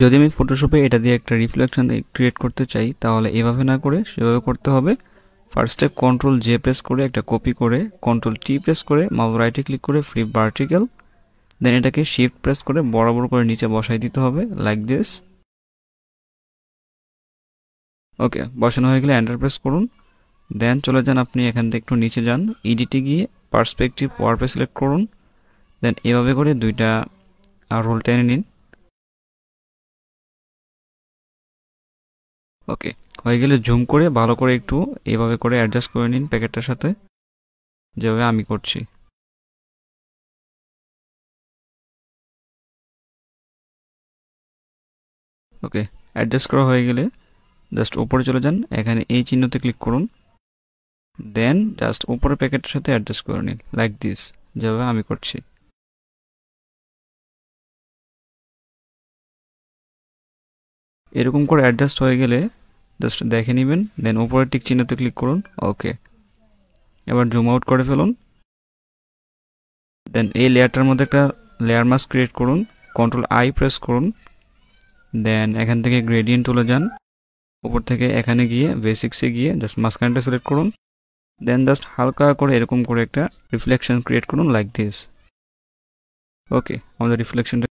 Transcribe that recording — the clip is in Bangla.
যদি আমি ফটোশপে এটা দিয়ে একটা রিফ্লেকশন ক্রিয়েট করতে চাই তাহলে এভাবে না করে সেভাবে করতে হবে। First step control J press করে একটা কপি করে কন্ট্রোল টি প্রেস করে মাউস রাইটে ক্লিক করে ফ্লিপ ভার্টিক্যাল, দেন এটাকে শিফট প্রেস করে বরাবর করে নিচে বসাই দিতে হবে লাইক দিস। ওকে, বসানো হয়ে গেলে এন্টার প্রেস করুন। দেন চলে যান আপনি এখান থেকে একটু নিচে যান, এডিটে গিয়ে পার্সপেক্টিভ ওয়ার্পে সিলেক্ট করুন। দেন এভাবে করে দুইটা রোল টেনে নিন। ওকে, হয়ে গেলে জুম করে ভালো করে একটু এভাবে করে অ্যাডজাস্ট করে নিন প্যাকেটটার সাথে, যেভাবে আমি করছি। ওকে, অ্যাডজাস্ট করা হয়ে গেলে জাস্ট উপরে চলে যান, এখানে এই চিহ্নতে ক্লিক করুন। দেন জাস্ট উপরে প্যাকেটের সাথে অ্যাডজাস্ট করে নিন লাইক দিস, যেভাবে আমি করছি। এরকম করে অ্যাডজাস্ট হয়ে গেলে জাস্ট দেখে নেবেন, দেন উপরের টিক চিহ্নতে ক্লিক করুন। ওকে, এবার জুম আউট করে ফেলুন। দেন এই লেয়ারটার মধ্যে একটা লেয়ার মাস্ক ক্রিয়েট করুন, কন্ট্রোল আই প্রেস করুন। দেন এখান থেকে গ্রেডিয়েন্ট তুলে যান, উপর থেকে এখানে গিয়ে বেসিক্সে গিয়ে জাস্ট মাঝখানটা সিলেক্ট করুন। দেন জাস্ট হালকা করে এরকম করে একটা রিফ্লেকশন ক্রিয়েট করুন লাইক দিস। ওকে, আমাদের রিফ্লেকশনটা